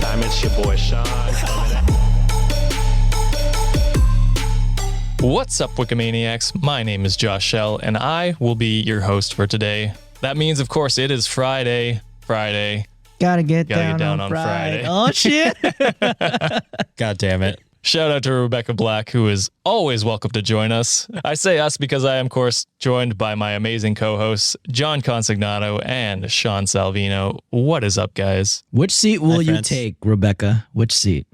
time. It's your boy Sean. What's up, Wikimaniacs? My name is Josh Shell, and I will be your host for today. That means, of course, it is Friday. Gotta get down on Friday. Oh, shit. God damn it. Shout out to Rebecca Black, who is always welcome to join us. I say us because I am, of course, joined by my amazing co-hosts, John Consignato and Sean Salvino. What is up, guys? Which seat will you take, Rebecca? Which seat?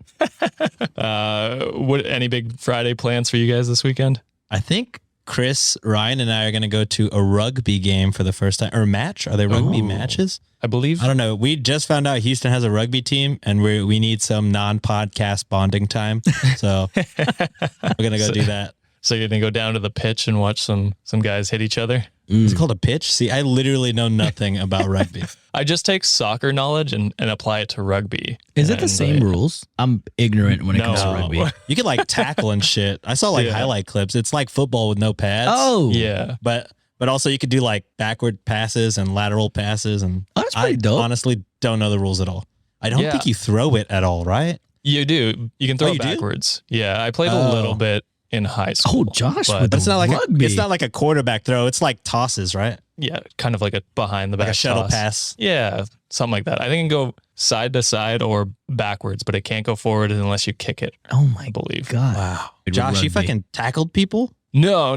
Any big Friday plans for you guys this weekend? I think Chris, Ryan, and I are going to go to a rugby game for the first time. Or match? Are they rugby matches? I believe. I don't know. We just found out Houston has a rugby team, and we need some non-podcast bonding time. So we're going to go do that. So you're going to go down to the pitch and watch some guys hit each other? Is it called a pitch? See, I literally know nothing about rugby. I just take soccer knowledge and apply it to rugby. Is it the same rules? I'm ignorant when it comes to rugby. You can like tackle and shit. I saw highlight clips. It's like football with no pads. Oh. Yeah. But also you could do like backward passes and lateral passes. And that's pretty dope. Honestly don't know the rules at all. I don't think you throw it at all, right? You do. You can throw it backwards. Do? Yeah. I played a little bit in high school. Oh, Josh, but it's not like it's not like a quarterback throw. It's like tosses, right? Yeah, kind of like a behind the back like a shuttle toss. pass. Yeah, something like that. I think it can go side to side or backwards, but it can't go forward unless you kick it. Oh my believe. God! Wow, Josh, you fucking tackled people? No.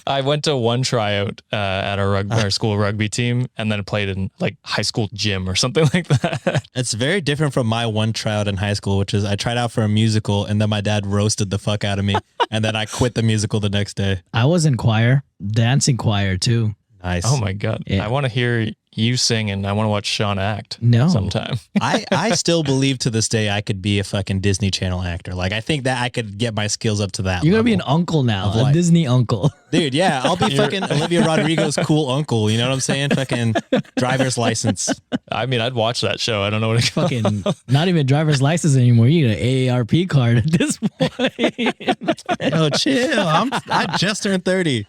I went to one tryout at our school rugby team and then played in like high school gym or something like that. It's very different from my one tryout in high school, which is I tried out for a musical and then my dad roasted the fuck out of me and then I quit the musical the next day. I was in choir, dancing choir too. Nice. Oh my God. Yeah. I want to hear you sing and I want to watch Sean act sometime. I still believe to this day I could be a fucking Disney Channel actor. Like I think that I could get my skills up to that You're level. going to be an uncle now, a Disney uncle. Dude, yeah, I'll be fucking Olivia Rodrigo's cool uncle. You know what I'm saying? Fucking driver's license. I mean, I'd watch that show. I don't know what it's fucking not even driver's license anymore. You get an AARP card at this point. Oh, chill. I just turned 30.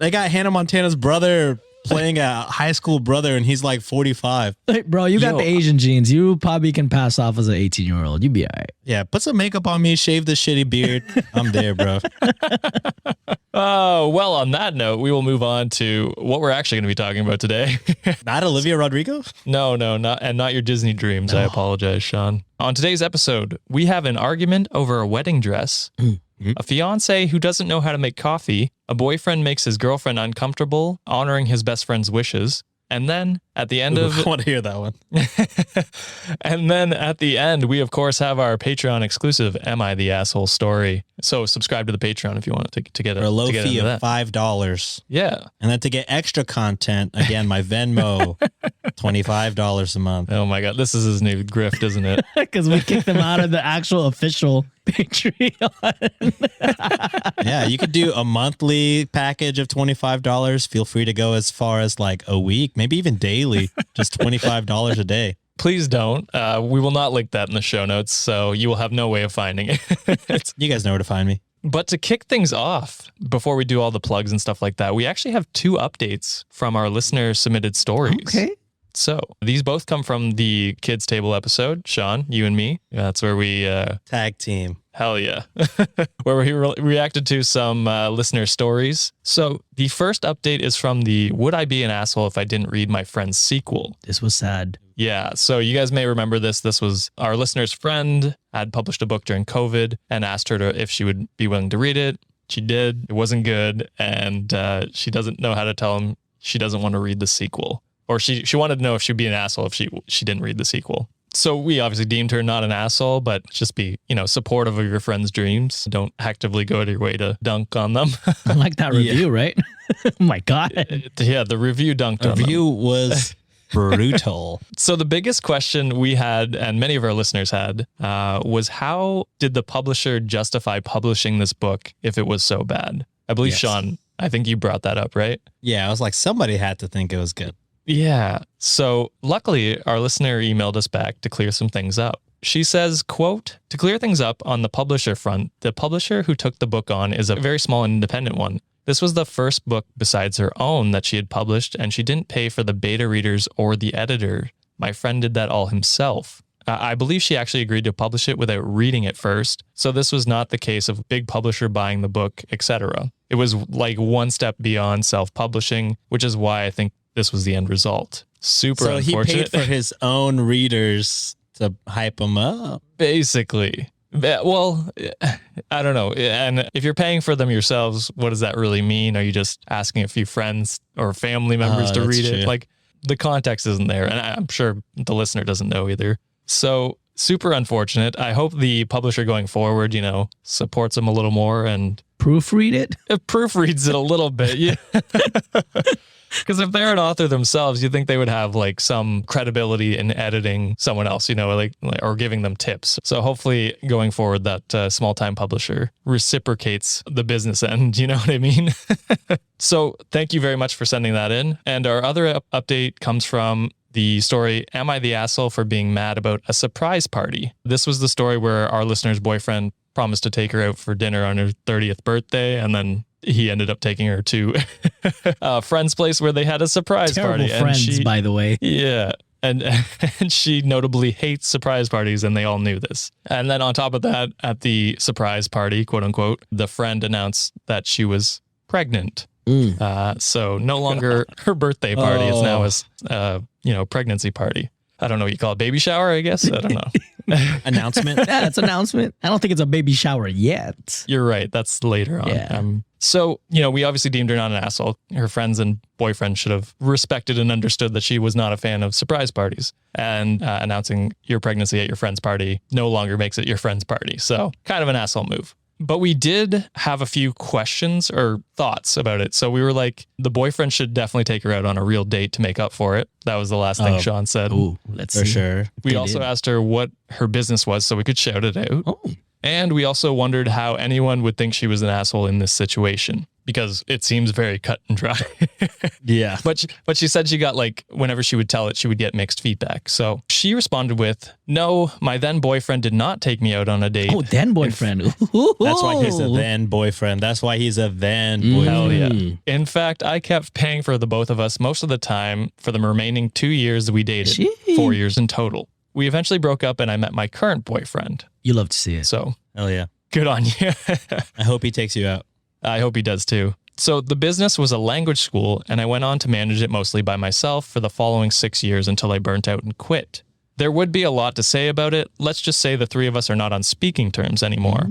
They got Hannah Montana's brother playing a high school brother and he's like 45. Hey, bro, you got the Asian genes. You probably can pass off as an 18-year-old. You'd be all right. Yeah, put some makeup on me, shave the shitty beard. I'm there, bro. Oh, well, on that note, we will move on to what we're actually going to be talking about today. Not Olivia Rodrigo? No, not your Disney dreams. I apologize, Sean. On today's episode, we have an argument over a wedding dress, a fiancé who doesn't know how to make coffee, a boyfriend makes his girlfriend uncomfortable, honoring his best friend's wishes, and then at the end I want to hear that one. And then at the end, we of course have our Patreon exclusive Am I the Asshole story. So subscribe to the Patreon if you want to get for a low fee of that. $5. Yeah. And then to get extra content, again, my Venmo, $25 a month. Oh my God, this is his new grift, isn't it? Because we kicked him out of the actual official Patreon. Yeah, you could do a monthly package of $25. Feel free to go as far as like a week, maybe even daily, just $25 a day. Please don't. We will not link that in the show notes, so you will have no way of finding it. You guys know where to find me. But to kick things off, before we do all the plugs and stuff like that, we actually have 2 updates from our listener submitted stories. Okay. So these both come from the Kids Table episode. Sean, you and me. That's where we... Tag team. Hell yeah. Where we reacted to some listener stories. So the first update is from the Would I Be an Asshole If I Didn't Read My Friend's Sequel? This was sad. Yeah. So you guys may remember this. This was our listener's friend had published a book during COVID and asked her if she would be willing to read it. She did. It wasn't good. And she doesn't know how to tell him she doesn't want to read the sequel. Or she wanted to know if she'd be an asshole if she didn't read the sequel. So we obviously deemed her not an asshole, but just be, supportive of your friend's dreams. Don't actively go to your way to dunk on them. I like that review, right? Oh my God. Yeah, the review dunked on them. The review was brutal. So the biggest question we had, and many of our listeners had, was how did the publisher justify publishing this book if it was so bad? I believe, Sean, I think you brought that up, right? Yeah, I was like, somebody had to think it was good. Yeah. So luckily, our listener emailed us back to clear some things up. She says, quote, to clear things up on the publisher front, the publisher who took the book on is a very small and independent one. This was the first book besides her own that she had published, and she didn't pay for the beta readers or the editor. My friend did that all himself. I believe she actually agreed to publish it without reading it first. So this was not the case of big publisher buying the book, etc. It was like one step beyond self-publishing, which is why I think this was the end result. Super So he unfortunate. paid for his own readers to hype him up. Basically. Well, I don't know. And if you're paying for them yourselves, what does that really mean? Are you just asking a few friends or family members to that's read it? true. Like, the context isn't there. And I'm sure the listener doesn't know either. So super unfortunate. I hope the publisher going forward, supports them a little more and Proofread it. proofreads it a little bit. Yeah. Because if they're an author themselves, you'd think they would have like some credibility in editing someone else, or giving them tips. So hopefully going forward, that small time publisher reciprocates the business end. You know what I mean? So thank you very much for sending that in. And our other update comes from the story, Am I the Asshole for Being Mad About a Surprise Party? This was the story where our listener's boyfriend promised to take her out for dinner on her 30th birthday, and then he ended up taking her to a friend's place where they had a surprise Terrible party. friends, by the way. Yeah. And she notably hates surprise parties, and they all knew this. And then on top of that, at the surprise party, quote unquote, the friend announced that she was pregnant. So no longer her birthday party. It's now a pregnancy party. I don't know what you call it. Baby shower, I guess. I don't know. Announcement. Yeah, it's an announcement. I don't think it's a baby shower yet. You're right. That's later on. Yeah. So, we obviously deemed her not an asshole. Her friends and boyfriend should have respected and understood that she was not a fan of surprise parties. And announcing your pregnancy at your friend's party no longer makes it your friend's party. So kind of an asshole move. But we did have a few questions or thoughts about it. So we were like, the boyfriend should definitely take her out on a real date to make up for it. That was the last thing Sean said. Ooh, let's For see. sure. We also asked her what her business was so we could shout it out. Oh, And we also wondered how anyone would think she was an asshole in this situation, because it seems very cut and dry. Yeah. But she said she got whenever she would tell it, she would get mixed feedback. So she responded with, no, my then boyfriend did not take me out on a date. oh, then boyfriend. That's why he's a then boyfriend. That's why he's a then boyfriend. Hell yeah. In fact, I kept paying for the both of us most of the time for the remaining 2 years that we dated, Gee. 4 years in total. We eventually broke up and I met my current boyfriend. You love to see it. So Hell yeah. good on you. I hope he takes you out. I hope he does too. So the business was a language school, and I went on to manage it mostly by myself for the following 6 years until I burnt out and quit. There would be a lot to say about it. Let's just say the three of us are not on speaking terms anymore.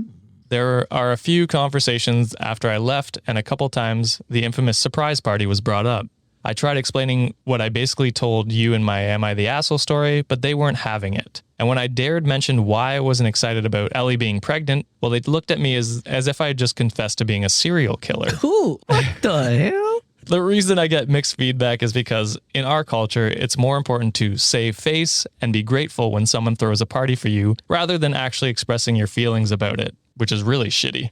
There are a few conversations after I left, and a couple times the infamous surprise party was brought up. I tried explaining what I basically told you in my Am I the Asshole story, but they weren't having it. And when I dared mention why I wasn't excited about Ellie being pregnant, well, they looked at me as if I had just confessed to being a serial killer. Ooh, what the hell? The reason I get mixed feedback is because in our culture, it's more important to save face and be grateful when someone throws a party for you rather than actually expressing your feelings about it, which is really shitty.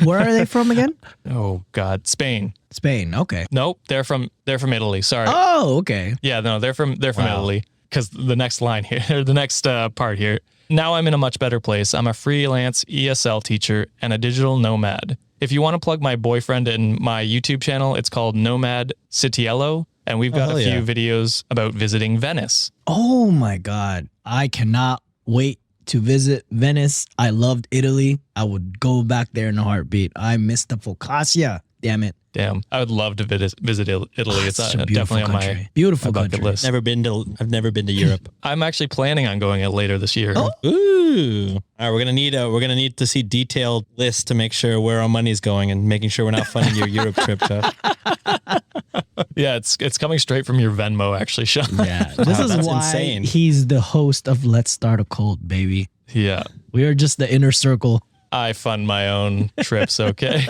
Where are they from again? Oh God, Spain. Spain. Okay. Nope, they're from Italy. Sorry. Oh, okay. Yeah, no, they're from Wow. Italy. Because the next line here, or the next part here. Now I'm in a much better place. I'm a freelance ESL teacher and a digital nomad. If you want to plug my boyfriend and my YouTube channel, it's called Nomad Citiello, and we've got hell a few yeah. videos about visiting Venice. Oh my God. I cannot wait to visit Venice. I loved Italy. I would go back there in a heartbeat. I missed the focaccia. Damn it. Damn, I would love to visit Italy. It's Such a beautiful definitely on country. Beautiful my bucket country. list. I've never been to Europe. I'm actually planning on going later this year. Oh. Ooh. All right, we're gonna need to see detailed lists to make sure where our money's going and making sure we're not funding your Europe trip, Chuck. Yeah, it's coming straight from your Venmo, actually, Sean. Yeah. This is That's why insane. he's the host of Let's Start a Cult, baby. Yeah. We are just the inner circle. I fund my own trips, okay?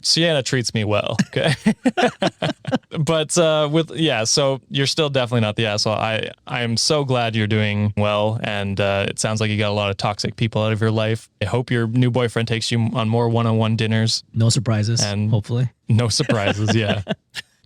Sienna treats me well, okay? But so you're still definitely not the asshole. I am so glad you're doing well, and it sounds like you got a lot of toxic people out of your life. I hope your new boyfriend takes you on more one-on-one dinners. No surprises, And- hopefully. No surprises, yeah.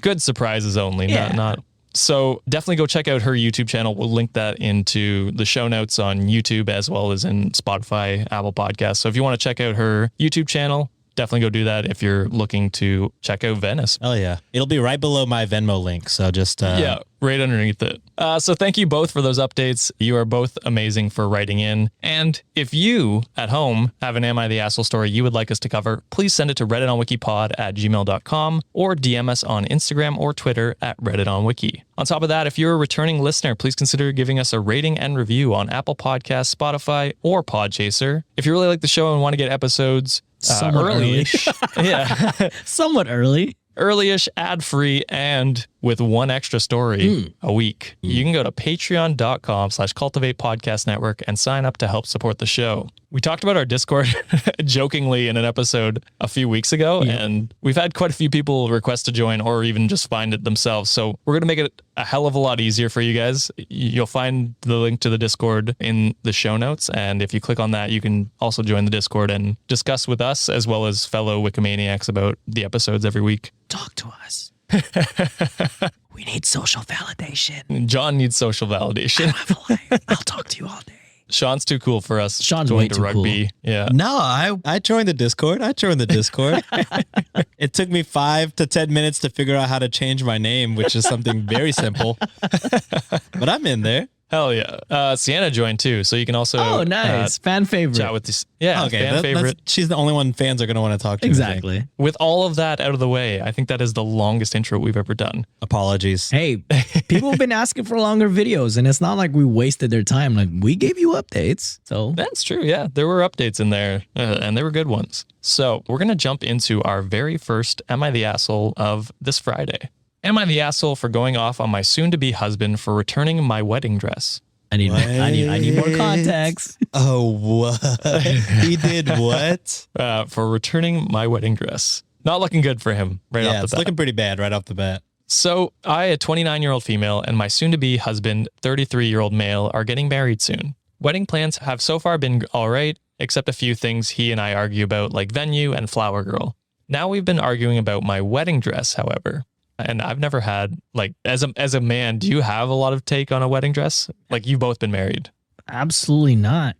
Good surprises only, Yeah. not. So definitely go check out her YouTube channel. We'll link that into the show notes on YouTube as well as in Spotify, Apple Podcasts. So if you want to check out her YouTube channel, definitely go do that if you're looking to check out Venice. Oh yeah. It'll be right below my Venmo link. So just yeah, right underneath it. So thank you both for those updates. You are both amazing for writing in. And if you at home have an Am I the Asshole story you would like us to cover, please send it to redditonwikipod@gmail.com or DM us on Instagram or Twitter at redditonwiki. On top of that, if you're a returning listener, please consider giving us a rating and review on Apple Podcasts, Spotify, or Podchaser. If you really like the show and want to get episodes early-ish, yeah, Somewhat early. early-ish, ad-free, and with one extra story a week, you can go to patreon.com/Cultivate Podcast Network and sign up to help support the show. We talked about our Discord jokingly in an episode a few weeks ago, and we've had quite a few people request to join or even just find it themselves. So we're going to make it a hell of a lot easier for you guys. You'll find the link to the Discord in the show notes. And if you click on that, you can also join the Discord and discuss with us as well as fellow Wikimaniacs about the episodes every week. Talk to us. We need social validation. John needs social validation. I'll talk to you all day. Sean's too cool for us. Sean's going way to too rugby. cool. Yeah. No, I joined the Discord. It took me 5 to 10 minutes to figure out how to change my name, which is something very simple. But I'm in there. Hell yeah. Sienna joined too, so you can also Oh, nice. Fan favorite. chat with this. Yeah, Okay, fan favorite. she's the only one fans are going to want to talk to. I think. Exactly. With all of that out of the way, I think that is the longest intro we've ever done. Apologies. Hey, people have been asking for longer videos, and it's not like we wasted their time. Like, we gave you updates. So That's true. Yeah, there were updates in there, and they were good ones. So we're going to jump into our very first Am I the Asshole of this Friday. Am I the asshole for going off on my soon-to-be husband for returning my wedding dress? I need more context. Oh, what? He did what? For returning my wedding dress. Not looking good for him right off Yeah, the it's bat. looking pretty bad right off the bat. So I, a 29-year-old female, and my soon-to-be husband, 33-year-old male, are getting married soon. Wedding plans have so far been all right, except a few things he and I argue about, like venue and flower girl. Now we've been arguing about my wedding dress, however. And I've never had, like, as a man, do you have a lot of take on a wedding dress? Like, you've both been married. Absolutely not.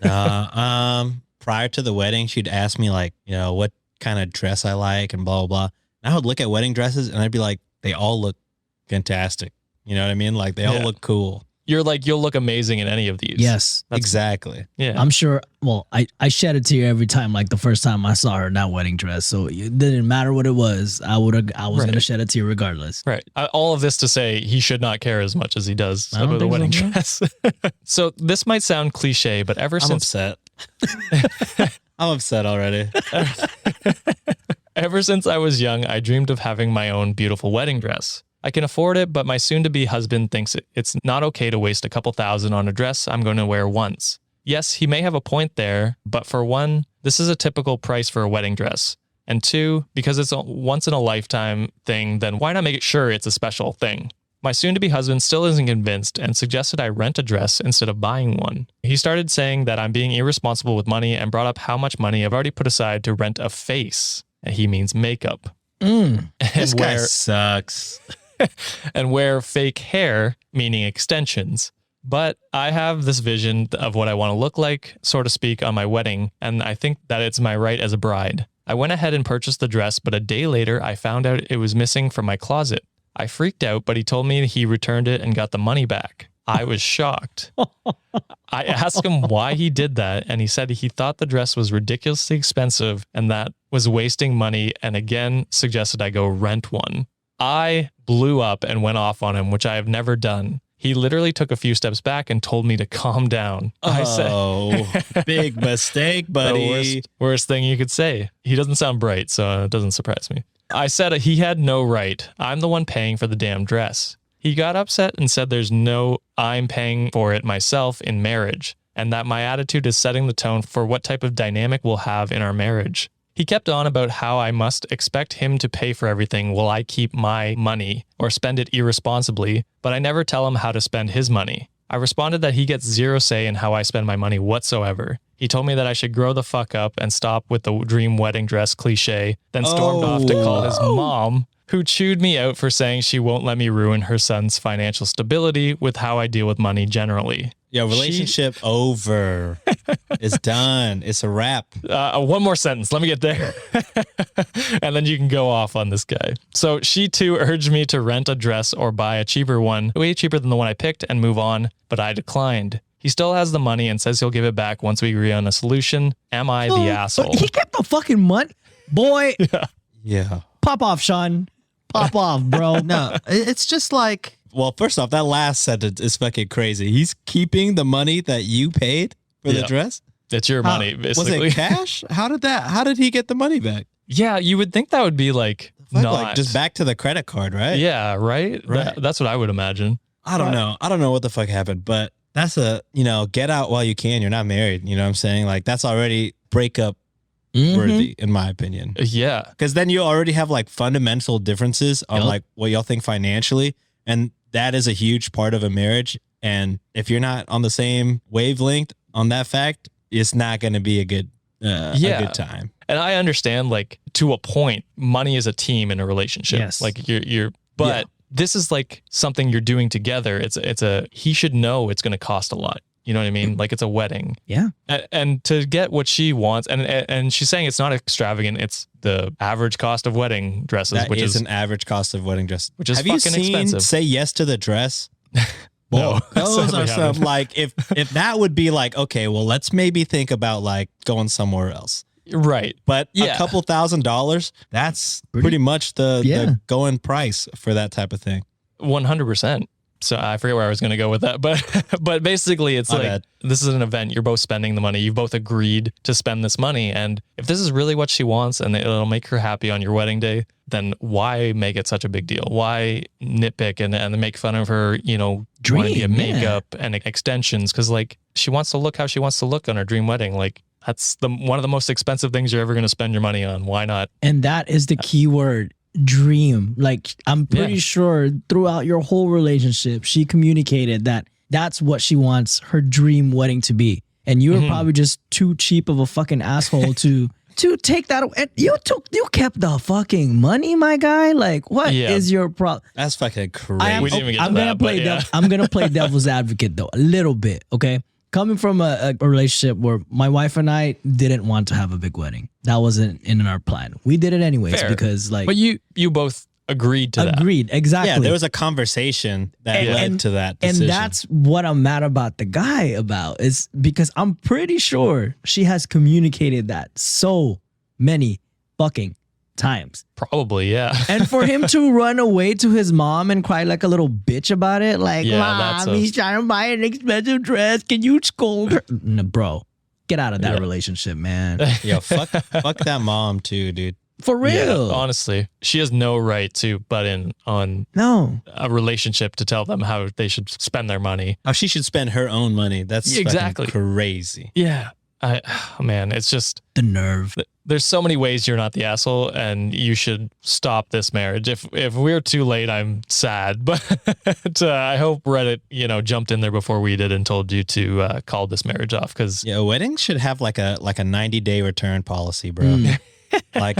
Prior to the wedding, she'd ask me like, what kind of dress I like and blah, blah, blah. And I would look at wedding dresses and I'd be like, they all look fantastic. You know what I mean? Like they all look cool. You're like, you'll look amazing in any of these. Yes. Exactly. Yeah. I'm sure. Well, I shed a tear every time, like the first time I saw her in that wedding dress. So it didn't matter what it was. I was going to shed a tear regardless. Right. All of this to say he should not care as much as he does I don't about the think wedding so, no. dress. So this might sound cliche, but ever I'm since upset. I'm upset already. Ever since I was young, I dreamed of having my own beautiful wedding dress. I can afford it, but my soon-to-be husband thinks it's not okay to waste a couple $1,000 on a dress I'm going to wear once. Yes, he may have a point there, but for one, this is a typical price for a wedding dress. And two, because it's a once-in-a-lifetime thing, then why not make it sure it's a special thing? My soon-to-be husband still isn't convinced and suggested I rent a dress instead of buying one. He started saying that I'm being irresponsible with money and brought up how much money I've already put aside to rent a face. And he means makeup. This guy sucks. And wear fake hair, meaning extensions. But I have this vision of what I want to look like, so to speak, on my wedding, and I think that it's my right as a bride. I went ahead and purchased the dress, but a day later, I found out it was missing from my closet. I freaked out, but he told me he returned it and got the money back. I was shocked. I asked him why he did that, and he said he thought the dress was ridiculously expensive and that was wasting money, and again suggested I go rent one. I blew up and went off on him, which I have never done. He literally took a few steps back and told me to calm down. I said, big mistake, buddy. the worst thing you could say. He doesn't sound bright, so it doesn't surprise me. I said he had no right. I'm the one paying for the damn dress. He got upset and said there's no I'm paying for it myself in marriage, and that my attitude is setting the tone for what type of dynamic we'll have in our marriage. He kept on about how I must expect him to pay for everything while I keep my money or spend it irresponsibly, but I never tell him how to spend his money. I responded that he gets zero say in how I spend my money whatsoever. He told me that I should grow the fuck up and stop with the dream wedding dress cliche, then stormed off to call his mom, who chewed me out for saying she won't let me ruin her son's financial stability with how I deal with money generally. Yo, relationship over. It's done. It's a wrap. One more sentence. Let me get there. And then you can go off on this guy. So she too urged me to rent a dress or buy a cheaper one, way cheaper than the one I picked, and move on, but I declined. He still has the money and says he'll give it back once we agree on a solution. Am I the asshole? He kept the fucking money. Boy, Yeah. pop off, Sean. Pop off, bro. No, it's just like, well, first off, that last sentence is fucking crazy. He's keeping the money that you paid for the dress. It's your money, basically. Was it cash? How did he get the money back? Yeah, you would think that would be like not Like just back to the credit card, right? Yeah, right. Right. That's what I would imagine. I don't know. I don't know what the fuck happened, but that's get out while you can. You're not married. You know what I'm saying? Like that's already breakup worthy, in my opinion. Yeah. Because then you already have like fundamental differences on like what y'all think financially. And that is a huge part of a marriage. And if you're not on the same wavelength on that fact, it's not going to be a good time. And I understand, like, to a point, money is a team in a relationship. Yes. Like but this is like something you're doing together. He should know it's going to cost a lot. You know what I mean? Like it's a wedding. Yeah. And to get what she wants, and she's saying it's not extravagant. It's the average cost of wedding dresses, which is an average cost of wedding dress. Which is have fucking you seen expensive. Say Yes to the Dress? No, those sadly are some haven't. like if that would be like, okay, well, let's maybe think about like going somewhere else. Right. But a couple $1,000s, that's pretty much the going price for that type of thing. 100%. So I forget where I was going to go with that, but basically it's this is an event. You're both spending the money. You've both agreed to spend this money. And if this is really what she wants and it'll make her happy on your wedding day, then why make it such a big deal? Why nitpick and make fun of her, wanting to get makeup and extensions? Cause like she wants to look how she wants to look on her dream wedding. Like that's one of the most expensive things you're ever going to spend your money on. Why not? And that is the key word. Dream. Like I'm pretty sure throughout your whole relationship she communicated that that's what she wants her dream wedding to be, and you were probably just too cheap of a fucking asshole to take that. And you kept the fucking money, my guy. Like what is your problem? That's fucking crazy. I'm gonna play devil's advocate though a little bit, okay? Coming from a relationship where my wife and I didn't want to have a big wedding. That wasn't in our plan. We did it anyways because like... But you both agreed to that. Agreed, exactly. Yeah, there was a conversation that led to that decision. And that's what I'm mad about the guy about is because I'm pretty sure she has communicated that so many fucking times. Probably, yeah. And for him to run away to his mom and cry like a little bitch about it, like, Mom, he's trying to buy an expensive dress. Can you scold her? No, bro, get out of that relationship, man. Yo, fuck that mom too, dude. For real. Yeah, honestly, she has no right to butt in on a relationship to tell them how they should spend their money. How she should spend her own money. That's exactly crazy. Yeah. Man, it's just the nerve. There's so many ways you're not the asshole, and you should stop this marriage. If we're too late, I'm sad, but I hope Reddit, jumped in there before we did and told you to call this marriage off. Because weddings should have like a 90-day return policy, bro. Like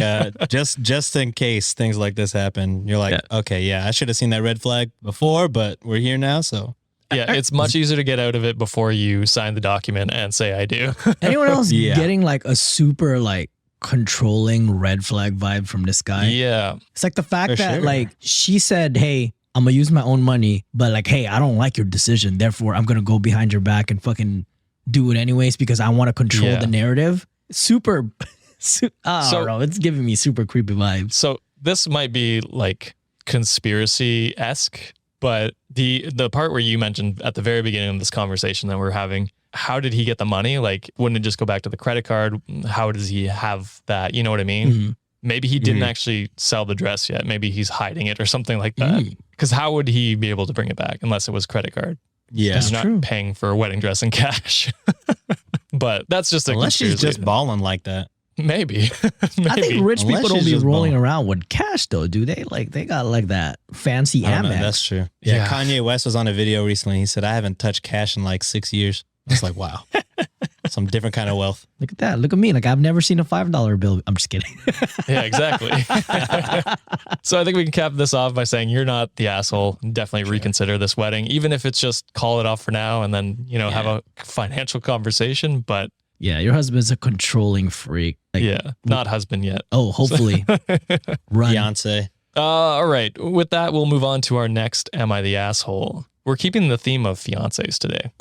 just in case things like this happen, you're like, okay, I should have seen that red flag before, but we're here now, so. Yeah, it's much easier to get out of it before you sign the document and say I do. Anyone else getting like a super like controlling red flag vibe from this guy? Yeah. It's like the fact that like she said, hey, I'm gonna use my own money, but like, hey, I don't like your decision. Therefore, I'm gonna go behind your back and fucking do it anyways because I want to control the narrative. Super, bro, it's giving me super creepy vibes. So this might be like conspiracy-esque. But the part where you mentioned at the very beginning of this conversation that we're having, how did he get the money? Like, wouldn't it just go back to the credit card? How does he have that? You know what I mean? Mm-hmm. Maybe he didn't actually sell the dress yet. Maybe he's hiding it or something like that. Because how would he be able to bring it back unless it was credit card? Yeah, he's not paying for a wedding dress in cash. But that's just unless she's just balling like that. Maybe. I think rich people don't be rolling around with cash though, do they? Like they got like that fancy Amex. That's true. Yeah, Kanye West was on a video recently. He said, I haven't touched cash in like 6 years. I was like, wow. Some different kind of wealth. Look at that. Look at me. Like, I've never seen a $5 bill. I'm just kidding. Yeah, exactly. So I think we can cap this off by saying you're not the asshole. Definitely reconsider this wedding, even if it's just call it off for now and then, have a financial conversation. But yeah, your husband's a controlling freak. Like, yeah, not husband yet. Oh, hopefully. Run. Fiancé. All right. With that, we'll move on to our next Am I the Asshole? We're keeping the theme of fiancés today.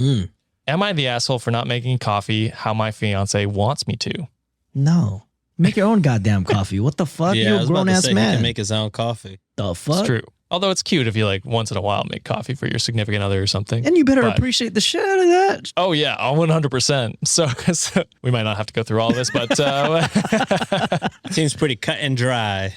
Am I the asshole for not making coffee how my fiancé wants me to? No. Make your own goddamn coffee. What the fuck? Yeah, You're a grown-ass He man. can make his own coffee. The fuck? It's true. Although it's cute if you once in a while make coffee for your significant other or something. And you better But- appreciate the shit out of that. Oh yeah, 100%. So we might not have to go through all this, but Seems pretty cut and dry.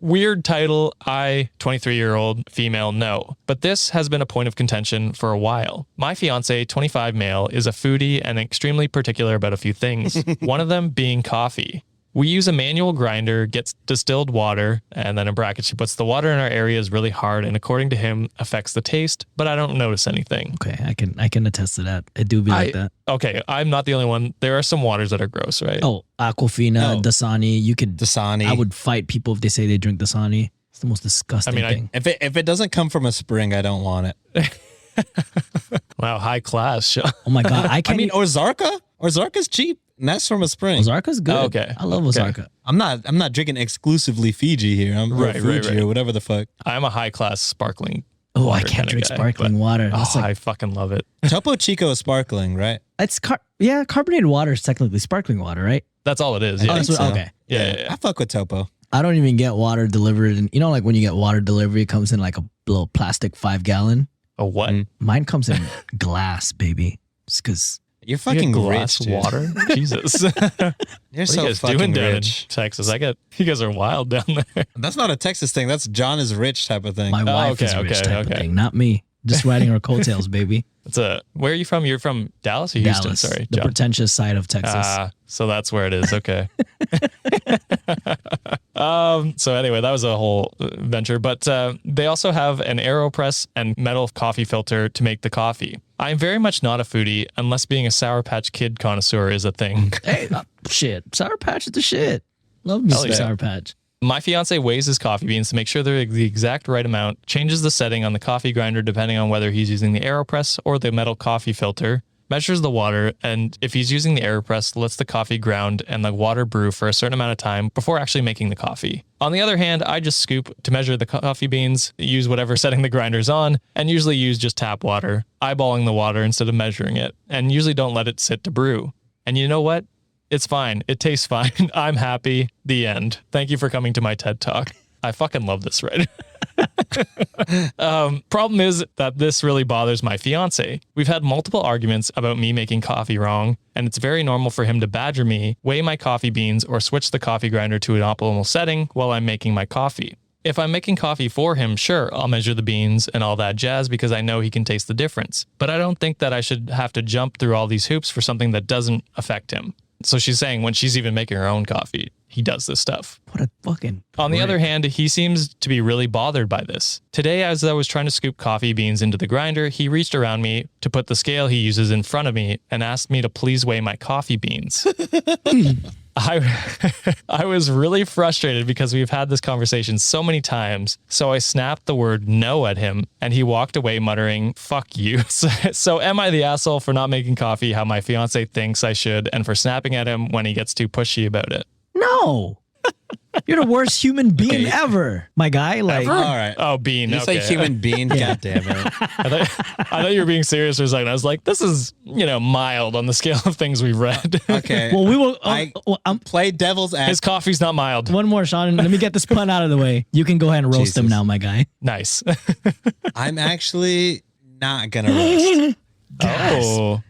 weird title. 23-year-old female, no. But this has been a point of contention for a while. My fiance, 25 male, is a foodie and extremely particular about a few things. One of them being coffee. We use a manual grinder, gets distilled water, and then in brackets, she puts the water in our area is really hard and according to him affects the taste, but I don't notice anything. Okay, I can attest to that. It do be like that. Okay, I'm not the only one. There are some waters that are gross, right? Oh, Aquafina, Oh. Dasani. You could. Dasani. I would fight people if they say they drink Dasani. It's the most disgusting thing. If it doesn't come from a spring, I don't want it. Wow, high class. Oh my god, I can't. Ozarka? Ozarka's cheap, and that's from a spring. Ozarka's good. Oh, okay. I love Okay. Ozarka. I'm not drinking exclusively Fiji here. I'm Right, Fuji right. or whatever the fuck. I'm a high class sparkling. Oh, I water can't kinda drink guy, sparkling but- water. Oh, That's like I fucking love it. Topo Chico is sparkling, right? it's carbonated water is technically sparkling water, right? That's all it is. Yeah. Oh, that's what, so. okay. Yeah. I fuck with Topo. I don't even get water delivered, and like when you get water delivery, it comes in like a little plastic 5-gallon. A what? Mm. Mine comes in glass, baby. It's because You're You fucking get glass rich, dude. water? Jesus. What You're are so you guys fucking doing down in rich. Texas? You guys are wild down there. That's not a Texas thing. That's John is rich type of thing. my wife okay, is rich okay, type of okay. thing, not me. Just riding her coattails, baby. Where are you from? You're from Dallas or Houston? Dallas, Sorry, the John. pretentious side of Texas. So that's where it is. Okay. So anyway, that was a whole venture, but they also have an AeroPress and metal coffee filter to make the coffee. I'm very much not a foodie unless being a Sour Patch Kid connoisseur is a thing. Hey, shit, Sour Patch is the shit. Love me Hell some yeah. Sour Patch. My fiance weighs his coffee beans to make sure they're the exact right amount, changes the setting on the coffee grinder depending on whether he's using the AeroPress or the metal coffee filter, measures the water, and if he's using the AeroPress, lets the coffee ground and the water brew for a certain amount of time before actually making the coffee. On the other hand, I just scoop to measure the coffee beans, use whatever setting the grinder's on, and usually use just tap water, eyeballing the water instead of measuring it, and usually don't let it sit to brew. And you know what? It's fine. It tastes fine. I'm happy. The end. Thank you for coming to my TED Talk. I fucking love this, right? Problem is that this really bothers my fiance. We've had multiple arguments about me making coffee wrong, and it's very normal for him to badger me, weigh my coffee beans, or switch the coffee grinder to an optimal setting while I'm making my coffee. If I'm making coffee for him, sure, I'll measure the beans and all that jazz because I know he can taste the difference. But I don't think that I should have to jump through all these hoops for something that doesn't affect him. So she's saying when she's even making her own coffee, he does this stuff. What a fucking. On the prick. other hand, he seems to be really bothered by this. Today, as I was trying to scoop coffee beans into the grinder, he reached around me to put the scale he uses in front of me and asked me to please weigh my coffee beans. I was really frustrated because we've had this conversation so many times. So I snapped the word no at him and he walked away muttering, "Fuck you." So am I the asshole for not making coffee how my fiance thinks I should and for snapping at him when he gets too pushy about it? No. You're the worst human being ever, my guy. Like, All right. Oh, bean. You Okay. say human being? God damn it. I thought you were being serious for a second. I was like, this is, mild on the scale of things we've read. Okay. well, we will. I play devil's His advocate. coffee's not mild. One more, Sean. Let me get this pun out of the way. You can go ahead and roast him Jesus. now, my guy. Nice. I'm actually not gonna roast. Oh.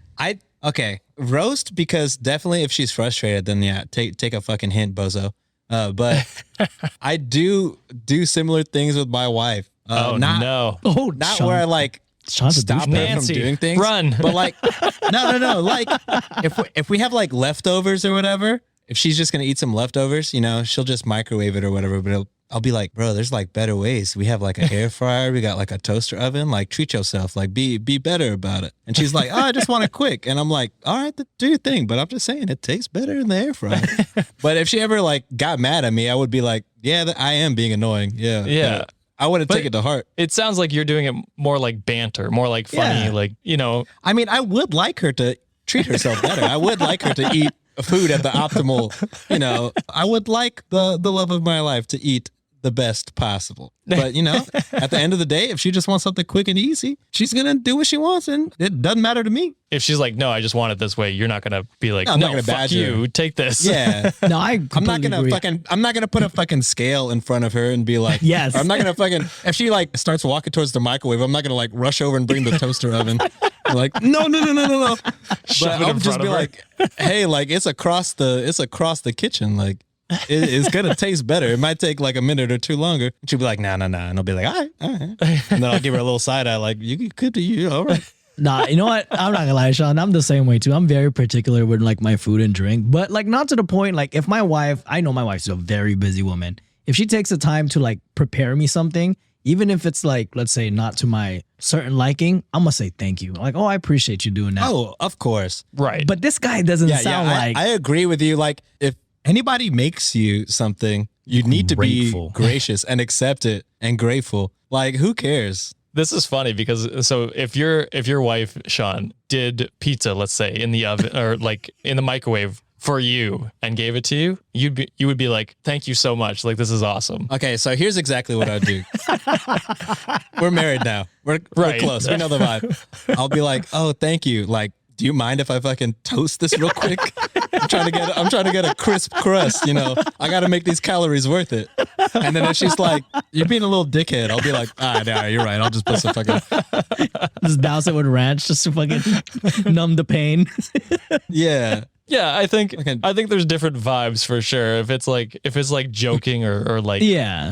Okay, roast because definitely if she's frustrated, then yeah, take a fucking hint, bozo. But I do similar things with my wife. Oh, not, no. Oh, Not Sean. where I like Sean's a stop her douchebag. Nancy, from doing things. run. But like, no. Like if we have like leftovers or whatever, if she's just gonna eat some leftovers, she'll just microwave it or whatever. But I'll be like, bro, there's like better ways. We have like a air fryer. We got like a toaster oven. Like treat yourself. Like be better about it. And she's like, oh, I just want it quick. And I'm like, all right, do your thing. But I'm just saying it tastes better in the air fryer. But if she ever like got mad at me, I would be like, yeah, I am being annoying. Yeah. Yeah. I wouldn't take it to heart. It sounds like you're doing it more like banter, more like funny, like, you know. I mean, I would like her to treat herself better. I would like her to eat food at the optimal, you know, I would like the love of my life to eat the best possible. But, you know, at the end of the day, if she just wants something quick and easy, she's going to do what she wants and it doesn't matter to me. If she's like, no, I just want it this way, you're not going to be like, I'm not no, gonna fuck badger you, her. take this. Yeah. No, I'm not going to put a fucking scale in front of her and be like, yes. Or I'm not going to fucking, if she like starts walking towards the microwave, I'm not going to like rush over and bring the toaster oven. I'm like, no. But I'll just be like, hey, like it's across the kitchen. Like, it's gonna taste better. It might take like a minute or two longer. She'll be like, nah. And I'll be like, all right. And then I'll give her a little side eye, like, you could do you, all right. Nah, you know what? I'm not gonna lie, Sean. I'm the same way too. I'm very particular with like my food and drink, but like not to the point, like if my wife, I know my wife's a very busy woman. If she takes the time to like prepare me something, even if it's like, let's say not to my certain liking, I'm gonna say thank you. Like, oh, I appreciate you doing that. Oh, of course. Right. But this guy doesn't sound like. I agree with you. Like if anybody makes you something, you need to be gracious and accept it and grateful. Like, who cares? This is funny because so if your wife, Sean, did pizza, let's say in the oven or like in the microwave for you and gave it to you, you would be like, thank you so much. Like, this is awesome. Okay, so here's exactly what I'd do. We're married now. We're close. We know the vibe. I'll be like, oh, thank you. Like, do you mind if I fucking toast this real quick? I'm trying to get a crisp crust, you know. I got to make these calories worth it. And then if she's like, you're being a little dickhead, I'll be like, nah, you're right. I'll just put some fucking just douse it with ranch just to fucking numb the pain. Yeah. Yeah, I think there's different vibes for sure. If it's like joking or like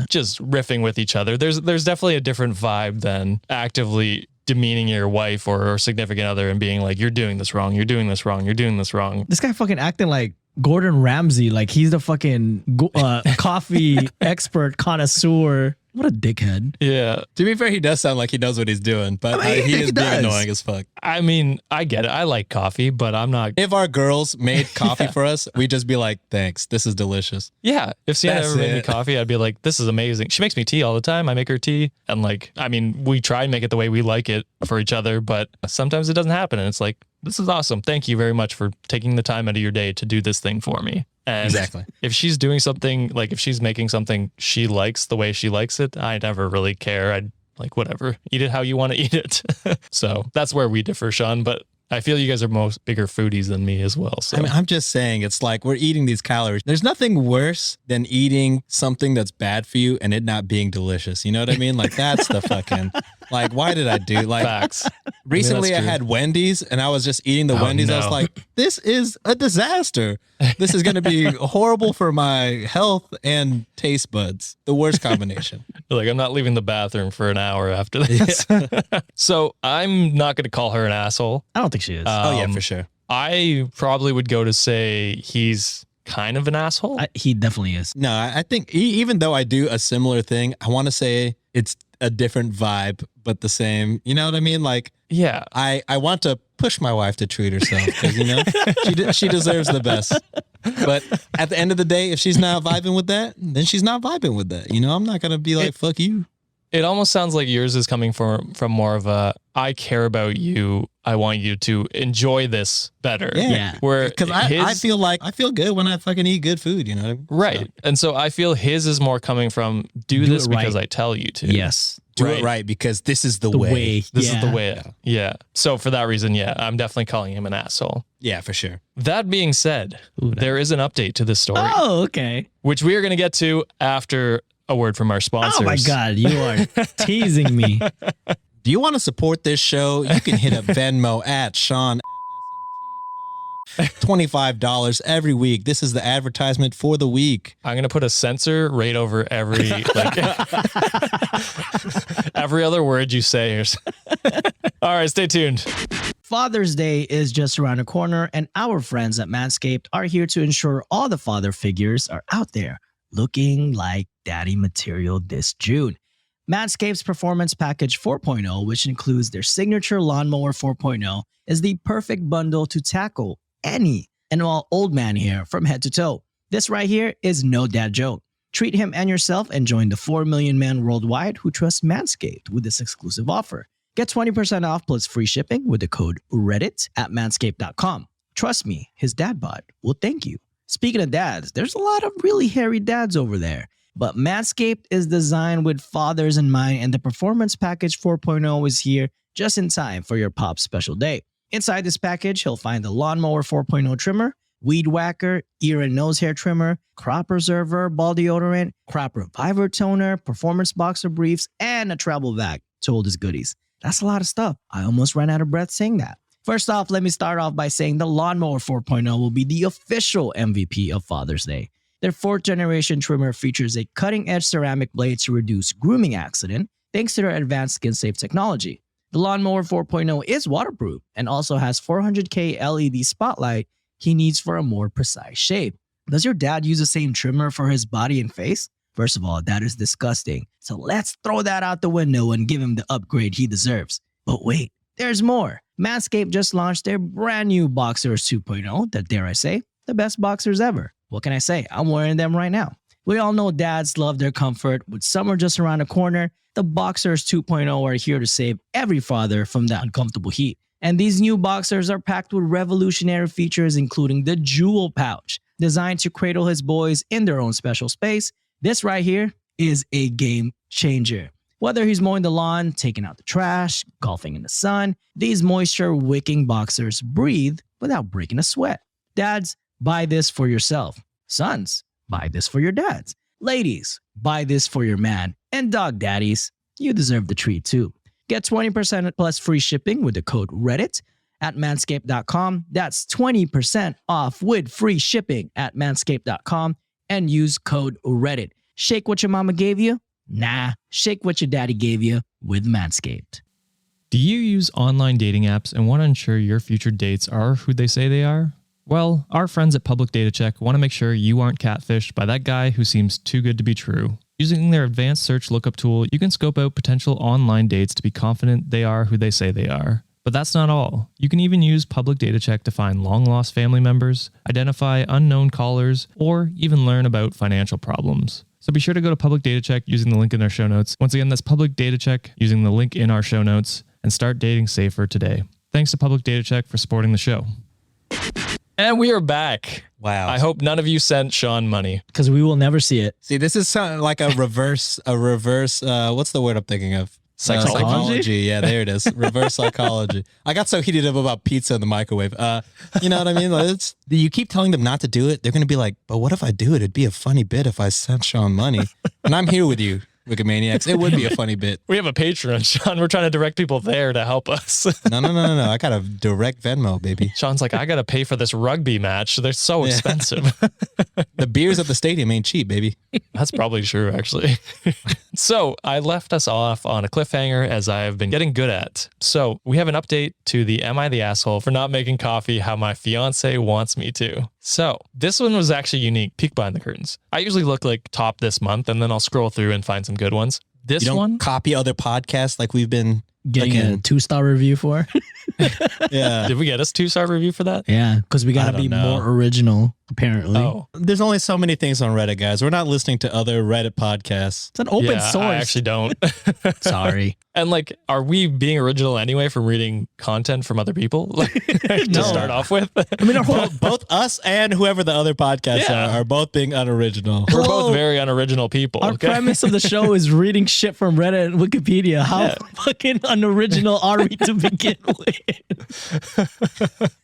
just riffing with each other, there's definitely a different vibe than actively demeaning your wife or significant other and being like, you're doing this wrong, you're doing this wrong, you're doing this wrong. This guy fucking acting like Gordon Ramsay, like he's the fucking coffee expert connoisseur. What a dickhead. Yeah. To be fair, he does sound like he knows what he's doing, but he is being annoying as fuck. I mean, I get it. I like coffee, but I'm not. If our girls made coffee for us, we'd just be like, thanks, this is delicious. Yeah. If Sienna ever made me coffee, I'd be like, this is amazing. She makes me tea all the time. I make her tea. And like, I mean, we try and make it the way we like it for each other, but sometimes it doesn't happen. And it's like, this is awesome. Thank you very much for taking the time out of your day to do this thing for me. And exactly. If she's doing something, like if she's making something she likes the way she likes it, I never really care. I'd like, whatever, eat it how you want to eat it. So that's where we differ, Sean. But I feel you guys are bigger foodies than me as well. So I mean, I'm just saying, it's like we're eating these calories. There's nothing worse than eating something that's bad for you and it not being delicious. You know what I mean? Like that's the fucking, like, why did I do like facts? Recently I had Wendy's and I was just eating the Wendy's. No. I was like, this is a disaster. This is going to be horrible for my health and taste buds. The worst combination. Like, I'm not leaving the bathroom for an hour after this. Yeah. So I'm not going to call her an asshole. I don't think she is. Oh yeah, for sure. I probably would go to say he's kind of an asshole. He definitely is. No, I think even though I do a similar thing, I want to say it's a different vibe, but the same. You know what I mean? Like, yeah, I want to push my wife to treat herself because, you know, she deserves the best. But at the end of the day, if she's not vibing with that, then she's not vibing with that. You know, I'm not going to be like, fuck you. It almost sounds like yours is coming from more of a, I care about you. I want you to enjoy this better. Yeah. Where because I feel good when I fucking eat good food, you know what I mean? Right. So. And so I feel his is more coming from do this because I tell you to. Yes. Do it right because this is the way. This is the way. Yeah. So for that reason, I'm definitely calling him an asshole. Yeah, for sure. That being said, there is an update to this story. Oh, okay. Which we are going to get to after a word from our sponsors. Oh my God, you are teasing me. Do you want to support this show? You can hit up Venmo at Sean. $25 every week. This is the advertisement for the week. I'm gonna put a censor right over every every other word you say. All right, stay tuned. Father's Day is just around the corner, and our friends at MANSCAPED are here to ensure all the father figures are out there looking like daddy material this June. Manscaped's Performance Package 4.0, which includes their signature Lawnmower 4.0, is the perfect bundle to tackle any and all old man hair from head to toe. This right here is no dad joke. Treat him and yourself and join the 4 million men worldwide who trust Manscaped with this exclusive offer. Get 20% off plus free shipping with the code Reddit at manscaped.com. Trust me, his dad bod will thank you. Speaking of dads, there's a lot of really hairy dads over there. But Manscaped is designed with fathers in mind, and the Performance Package 4.0 is here just in time for your pop's special day. Inside this package, he'll find the Lawnmower 4.0 trimmer, Weed Whacker, ear and nose hair trimmer, Crop Preserver, ball deodorant, Crop Reviver toner, Performance Boxer briefs, and a travel bag to hold his goodies. That's a lot of stuff. I almost ran out of breath saying that. First off, let me start off by saying the Lawnmower 4.0 will be the official MVP of Father's Day. Their 4th generation trimmer features a cutting-edge ceramic blade to reduce grooming accident thanks to their advanced skin-safe technology. The Lawnmower 4.0 is waterproof and also has 400K LED spotlight he needs for a more precise shave. Does your dad use the same trimmer for his body and face? First of all, that is disgusting. So let's throw that out the window and give him the upgrade he deserves. But wait, there's more. Manscaped just launched their brand new Boxers 2.0 that, dare I say, the best boxers ever. What can I say? I'm wearing them right now. We all know dads love their comfort. With summer just around the corner, the Boxers 2.0 are here to save every father from that uncomfortable heat. And these new boxers are packed with revolutionary features, including the jewel pouch, designed to cradle his boys in their own special space. This right here is a game changer. Whether he's mowing the lawn, taking out the trash, golfing in the sun, these moisture-wicking boxers breathe without breaking a sweat. Dads, buy this for yourself. Sons, buy this for your dads. Ladies, buy this for your man. And dog daddies, you deserve the treat too. Get 20% plus free shipping with the code Reddit at manscaped.com. That's 20% off with free shipping at manscaped.com and use code Reddit. Shake what your mama gave you? Nah, shake what your daddy gave you with Manscaped. Do you use online dating apps and want to ensure your future dates are who they say they are? Well, our friends at Public Data Check want to make sure you aren't catfished by that guy who seems too good to be true. Using their advanced search lookup tool, you can scope out potential online dates to be confident they are who they say they are. But that's not all. You can even use Public Data Check to find long-lost family members, identify unknown callers, or even learn about financial problems. So be sure to go to Public Data Check using the link in our show notes. Once again, that's Public Data Check using the link in our show notes, and start dating safer today. Thanks to Public Data Check for supporting the show. And we are back. Wow. I hope none of you sent Sean money. Because we will never see it. See, this is like a reverse, what's the word I'm thinking of? Psychology. Yeah, there it is. Reverse psychology. I got so heated up about pizza in the microwave. You know what I mean? Like, you keep telling them not to do it. They're going to be like, but what if I do it? It'd be a funny bit if I sent Sean money. And I'm here with you, Wikimaniacs. It would be a funny bit. We have a Patreon, Sean. We're trying to direct people there to help us. No. I got a direct Venmo, baby. Sean's like, I got to pay for this rugby match. They're so expensive. The beers at the stadium ain't cheap, baby. That's probably true, actually. So I left us off on a cliffhanger, as I have been getting good at. So we have an update to the Am I the Asshole for not making coffee how my fiance wants me to. So this one was actually unique. Peek behind the curtains. I usually look like top this month, and then I'll scroll through and find some good ones. This you don't one, copy other podcasts like we've been Getting a 2-star review for. Yeah. did we get us 2-star review for that? Yeah, because we got to be more original, apparently. Oh, There's only so many things on Reddit, guys. We're not listening to other Reddit podcasts. It's an open yeah, source. I actually don't. Sorry. And like, are we being original anyway from reading content from other people? Like, to start off with? I mean, both us and whoever the other podcasts are both being unoriginal. We're both very unoriginal people. Our premise of the show is reading shit from Reddit and Wikipedia. How fucking unoriginal are we to begin with?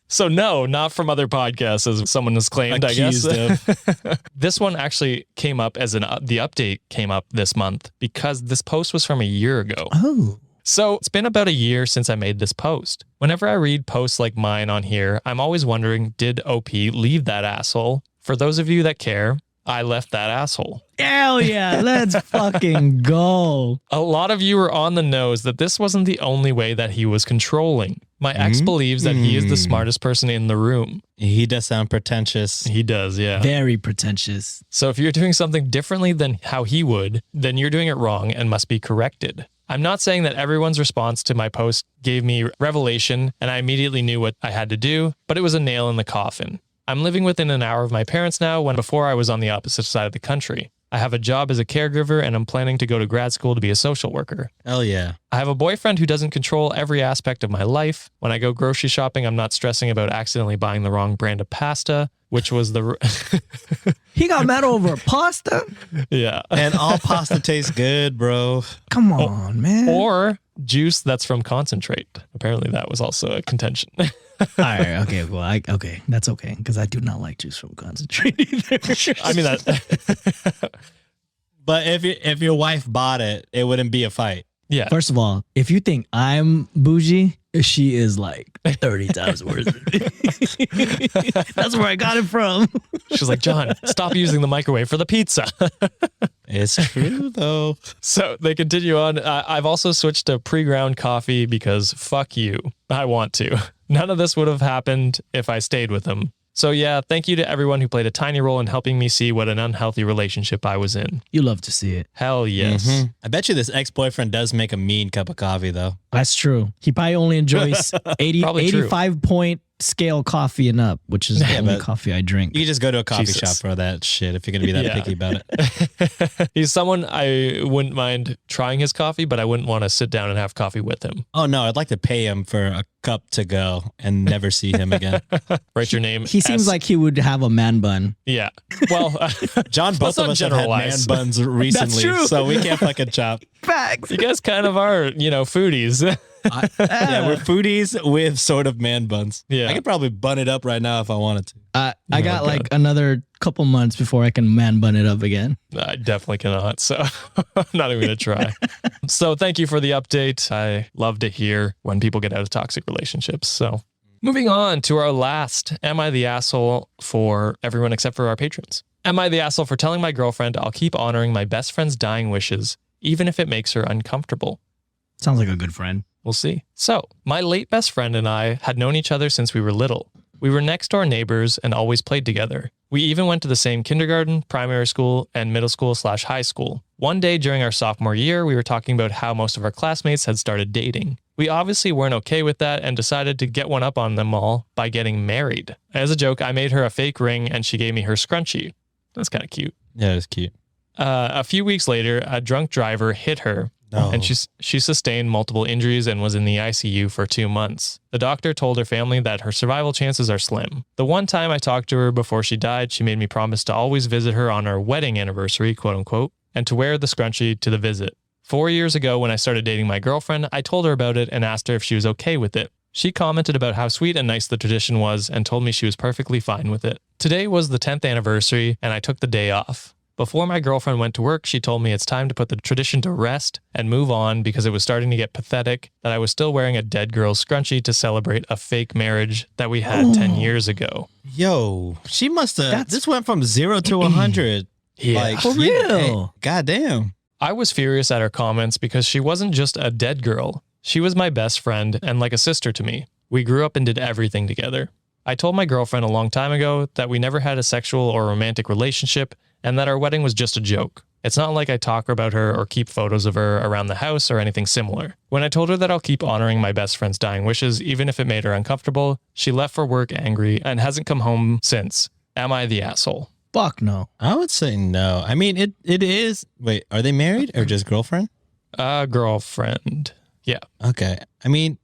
So no, not from other podcasts, as someone has claimed, Accused I guess. This one actually came up as the update came up this month because this post was from a year ago. Oh. So it's been about a year since I made this post. Whenever I read posts like mine on here, I'm always wondering, did OP leave that asshole? For those of you that care, I left that asshole. Hell yeah, let's fucking go. A lot of you were on the nose that this wasn't the only way that he was controlling. My ex believes that he is the smartest person in the room. He does sound pretentious. He does, yeah. Very pretentious. So if you're doing something differently than how he would, then you're doing it wrong and must be corrected. I'm not saying that everyone's response to my post gave me revelation and I immediately knew what I had to do, but it was a nail in the coffin. I'm living within an hour of my parents now, when before I was on the opposite side of the country. I have a job as a caregiver and I'm planning to go to grad school to be a social worker. Hell yeah. I have a boyfriend who doesn't control every aspect of my life. When I go grocery shopping, I'm not stressing about accidentally buying the wrong brand of pasta, which was the... He got mad over pasta? Yeah. And all pasta tastes good, bro. Come on, man. Or juice that's from concentrate. Apparently that was also a contention. All right, okay, well, okay, that's okay, because I do not like juice from concentrate either. I mean, that... But if your wife bought it, it wouldn't be a fight. Yeah. First of all, if you think I'm bougie, she is like 30 times worse than me. That's where I got it from. She's like, John, stop using the microwave for the pizza. It's true, though. So they continue on. I've also switched to pre-ground coffee because fuck you. I want to. None of this would have happened if I stayed with him. So yeah, thank you to everyone who played a tiny role in helping me see what an unhealthy relationship I was in. You love to see it. Hell yes. I bet you this ex-boyfriend does make a mean cup of coffee, though. That's true. He probably only enjoys 85 point scale coffee and up, which is the only coffee I drink. You can just go to a coffee Jesus. shop for that shit if you're going to be that picky about it. He's someone I wouldn't mind trying his coffee, but I wouldn't want to sit down and have coffee with him. Oh, no, I'd like to pay him for a cup to go and never see him again. Write your name. He seems like he would have a man bun. Yeah. Well, John, both of us have had man buns recently, true. so we can't fucking chop. Facts. you guys kind of are, foodies. Yeah, we're foodies with sort of man buns. Yeah. I could probably bun it up right now if I wanted to. I got like another couple months before I can man bun it up again. I definitely cannot, so I'm not even going to try. So thank you for the update. I love to hear when people get out of toxic relationships. So moving on to our last, am I the asshole for everyone except for our patrons? Am I the asshole for telling my girlfriend I'll keep honoring my best friend's dying wishes, even if it makes her uncomfortable? Sounds like a good friend. We'll see. So, my late best friend and I had known each other since we were little. We were next door neighbors and always played together. We even went to the same kindergarten, primary school, and middle school/high school. One day during our sophomore year, we were talking about how most of our classmates had started dating. We obviously weren't okay with that and decided to get one up on them all by getting married. As a joke, I made her a fake ring and she gave me her scrunchie. That's kind of cute. Yeah, it's cute. A few weeks later, a drunk driver hit her. No. And she sustained multiple injuries and was in the ICU for 2 months. The doctor told her family that her survival chances are slim. The one time I talked to her before she died, she made me promise to always visit her on our wedding anniversary, quote unquote, and to wear the scrunchie to the visit. 4 years ago, when I started dating my girlfriend, I told her about it and asked her if she was okay with it. She commented about how sweet and nice the tradition was and told me she was perfectly fine with it. Today was the 10th anniversary and I took the day off. Before my girlfriend went to work, she told me it's time to put the tradition to rest and move on because it was starting to get pathetic that I was still wearing a dead girl's scrunchie to celebrate a fake marriage that we had 10 years ago. Yo, she must have. This went from 0 to 100. Yeah. For real. Hey, goddamn. I was furious at her comments because she wasn't just a dead girl. She was my best friend and like a sister to me. We grew up and did everything together. I told my girlfriend a long time ago that we never had a sexual or romantic relationship and that our wedding was just a joke. It's not like I talk about her or keep photos of her around the house or anything similar. When I told her that I'll keep honoring my best friend's dying wishes, even if it made her uncomfortable, she left for work angry and hasn't come home since. Am I the asshole? Fuck no. I would say no. I mean, it is. Wait, are they married or just girlfriend? Girlfriend. Yeah. Okay. I mean,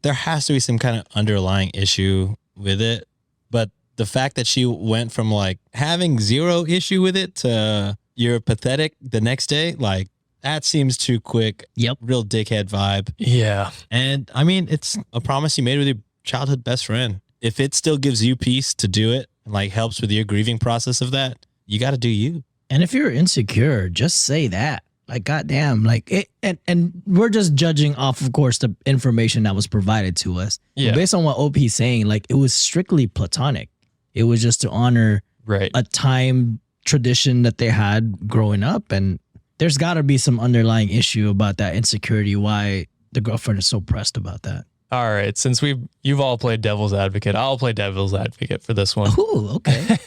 there has to be some kind of underlying issue with it. But the fact that she went from like having zero issue with it to you're pathetic the next day, like that seems too quick. Yep. Real dickhead vibe. Yeah. And I mean, it's a promise you made with your childhood best friend. If it still gives you peace to do it and like helps with your grieving process of that, you got to do you. And if you're insecure, just say that. Like, goddamn, like it, and we're just judging off, of course, the information that was provided to us. Yeah. But based on what OP's saying, like it was strictly platonic. It was just to honor Right. a time tradition that they had growing up, and there's got to be some underlying issue about that insecurity, why the girlfriend is so pressed about that. All right, since you've all played devil's advocate, I'll play devil's advocate for this one. Ooh, okay.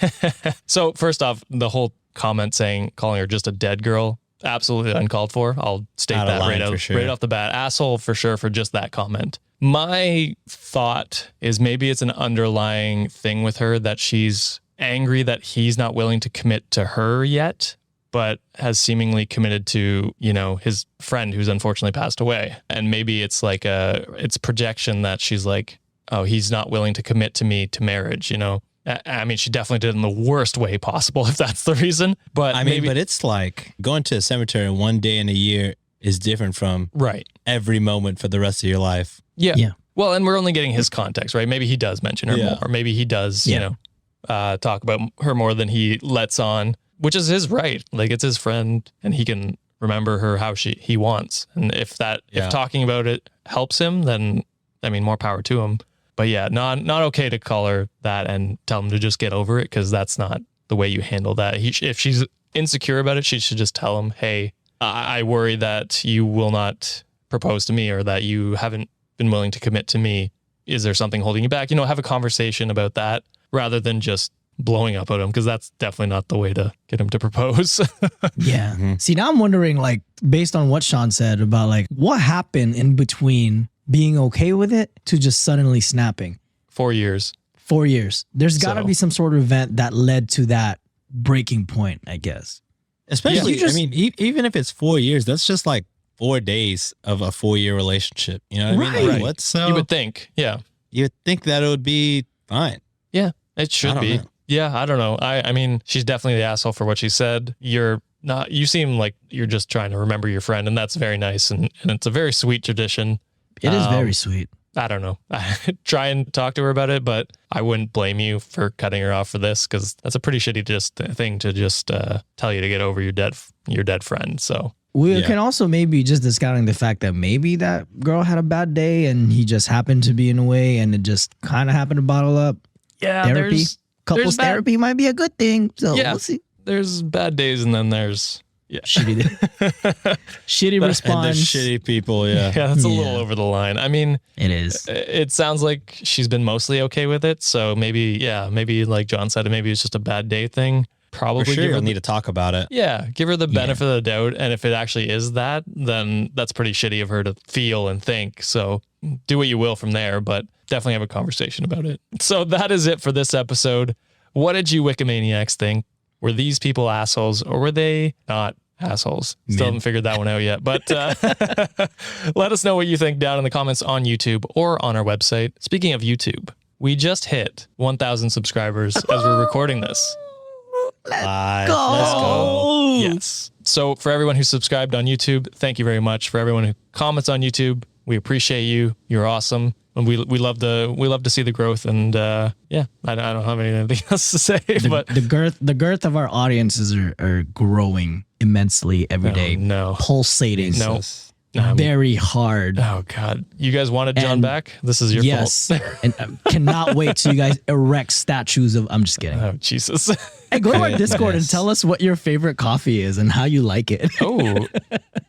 So first off, the whole comment calling her just a dead girl, absolutely uncalled for. I'll state that right off the bat. Asshole for sure for just that comment. My thought is maybe it's an underlying thing with her that she's angry that he's not willing to commit to her yet, but has seemingly committed to, his friend who's unfortunately passed away. And maybe it's like it's projection that she's like, oh, he's not willing to commit to me to marriage, I mean, she definitely did it in the worst way possible, if that's the reason. But but it's like going to a cemetery one day in a year is different from every moment for the rest of your life. Yeah. Well, and we're only getting his context, right? Maybe he does mention her more, or maybe he does, talk about her more than he lets on, which is his right. Like, it's his friend, and he can remember her how he wants. And if talking about it helps him, then I mean, more power to him. But yeah, not okay to call her that and tell him to just get over it, because that's not the way you handle that. If she's insecure about it, she should just tell him, hey, I worry that you will not propose to me, or that you haven't been willing to commit to me. Is there something holding you back? Have a conversation about that rather than just blowing up at him, because that's definitely not the way to get him to propose. Yeah. Mm-hmm. See, now I'm wondering, like, based on what Sean said about like what happened in between being okay with it to just suddenly snapping. 4 years. 4 years. There's got to be some sort of event that led to that breaking point, I guess. Especially, even if it's 4 years, that's just like 4 days of a 4-year relationship. You know what I mean? Like, what's so? You would think, yeah. You would think that it would be fine. Yeah, it should be. Yeah, I don't know. I mean, she's definitely the asshole for what she said. You seem like you're just trying to remember your friend, and that's very nice, and it's a very sweet tradition. It is very sweet. I don't know. Try and talk to her about it, but I wouldn't blame you for cutting her off for this, because that's a pretty shitty thing to just tell you to get over your dead friend. So we can also maybe just discounting the fact that maybe that girl had a bad day and he just happened to be in a way, and it just kind of happened to bottle up. Yeah, therapy, couples therapy might be a good thing. So we'll see. There's bad days, and then there's shitty response. And there's shitty people. Yeah, that's a little over the line. I mean, it is. It sounds like she's been mostly okay with it. So maybe like John said, maybe it's just a bad day thing. Probably for sure you'll need to talk about it. Yeah, give her the benefit of the doubt, and if it actually is that, then that's pretty shitty of her to feel and think. So do what you will from there, but definitely have a conversation about it. So that is it for this episode. What did you Wikimaniacs think? Were these people assholes, or were they not assholes? Still haven't figured that one out yet, but let us know what you think down in the comments on YouTube or on our website. Speaking of YouTube, we just hit 1,000 subscribers as we're recording this. Let's go. Yes. So for everyone who subscribed on YouTube, thank you very much. For everyone who comments on YouTube, we appreciate you. You're awesome. And we love to see the growth, and I don't have anything else to say. But the girth of our audiences are growing immensely every day. Pulsating. Very hard. Oh God, you guys wanted John back? This is your fault. And cannot wait till you guys erect statues of. I'm just kidding. Oh Jesus. Hey, go to our Discord and tell us what your favorite coffee is and how you like it. Oh,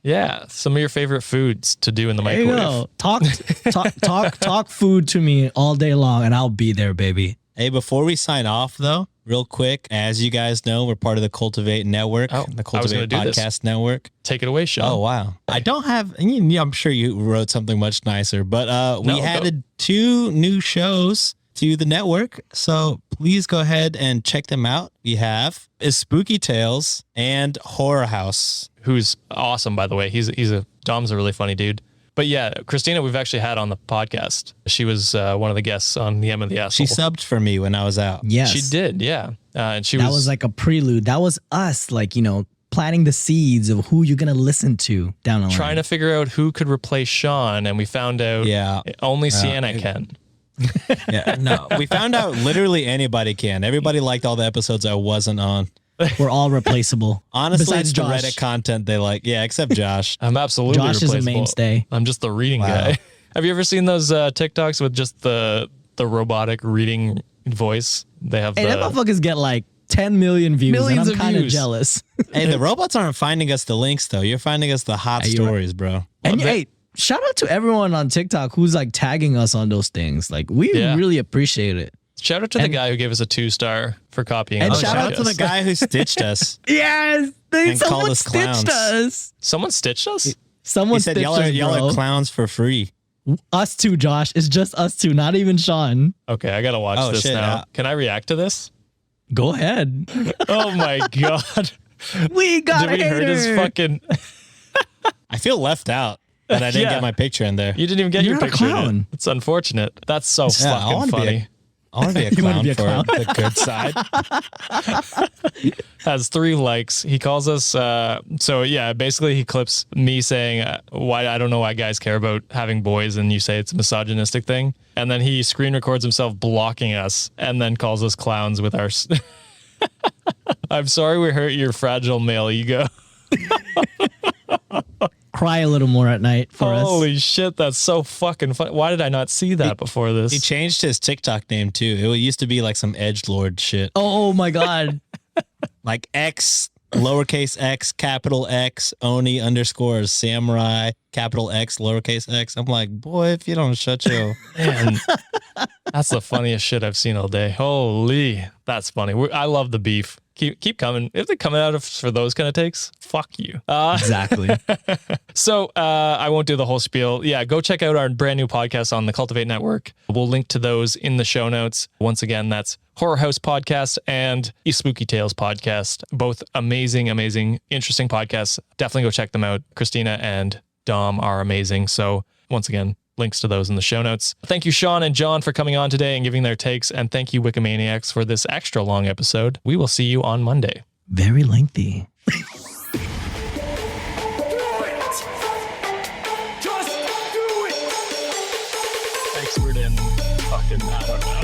yeah. Some of your favorite foods to do in the microwave. Talk food to me all day long, and I'll be there, baby. Hey, before we sign off, though, real quick, as you guys know, we're part of the Cultivate Network, the Cultivate Podcast Network. Take it away, Sean. Oh, wow. I don't have, I'm sure you wrote something much nicer, but we added 2 new shows to the network, so please go ahead and check them out. We have Spooky Tales and Horror House, who's awesome, by the way. Dom's a really funny dude. But yeah, Christina, we've actually had on the podcast. She was one of the guests on the M of the Asshole. She subbed for me when I was out. Yes, she did. Yeah, and that was like a prelude. That was us, like, planting the seeds of who you're gonna listen to down the line. Trying to figure out who could replace Sean, and we found out only Sienna can. We found out literally anybody can. Everybody liked all the episodes I wasn't on. We're all replaceable. Honestly, besides it's the Josh. Reddit content they like. Yeah, except Josh. I'm absolutely Josh replaceable. is a mainstay. I'm just the reading guy. Have you ever seen those TikToks with just the robotic reading voice? They have that motherfuckers get like 10 million views. Millions and I'm of kind of views. jealous. Hey, the robots aren't finding us the links though. You're finding us the hot Hey, you're stories, bro. And Well, hey, shout out to everyone on TikTok who's like tagging us on those things. Like we Yeah. really appreciate it. Shout out to the guy who gave us a 2-star for copying. And our shout out Shout out to the podcast. guy who stitched us. Yes, And called someone us clowns. stitched us. Someone stitched us? Someone He said, stitched us, y'all bro. are clowns for free. Us two, Josh. It's just us two, not even Sean. Okay, I gotta watch Oh, this shit, now. Can I react to this? Go ahead. Oh my god! We got Did we hurt his fucking? I feel left out that I didn't Yeah. get my picture in there. You didn't even get You're your not a picture. in it. clown. It's unfortunate. That's so Yeah, I fucking wanna be funny. I want to be a You wanna clown be a for clown? the good side. Has 3 likes. He calls us. So yeah, basically he clips me saying why I don't know why guys care about having boys, and you say it's a misogynistic thing, and then he screen records himself blocking us, and then calls us clowns with our. I'm sorry we hurt your fragile male ego. Cry a little more at night for us. Holy shit, that's so fucking funny. Why did I not see that before this? He changed his TikTok name too. It used to be like some edgelord shit. Oh my God. Like X, lowercase x, capital X, Oni underscore samurai, capital X, lowercase x. I'm like, boy, if you don't shut your... Man, that's the funniest shit I've seen all day. Holy, that's funny. I love the beef. Keep coming. If they're coming out for those kind of takes, fuck you. Exactly. So I won't do the whole spiel. Yeah, go check out our brand new podcast on the Cultivate Network. We'll link to those in the show notes. Once again, that's Horror House Podcast and Spooky Tales Podcast. Both amazing, amazing, interesting podcasts. Definitely go check them out. Christina and Dom are amazing. So once again, links to those in the show notes. Thank you, Sean and John, for coming on today and giving their takes. And thank you, Wikimaniacs, for this extra long episode. We will see you on Monday. Very lengthy. Expert in fucking, I don't know.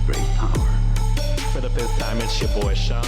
Great power. For the 5th time, it's your boy, Sean.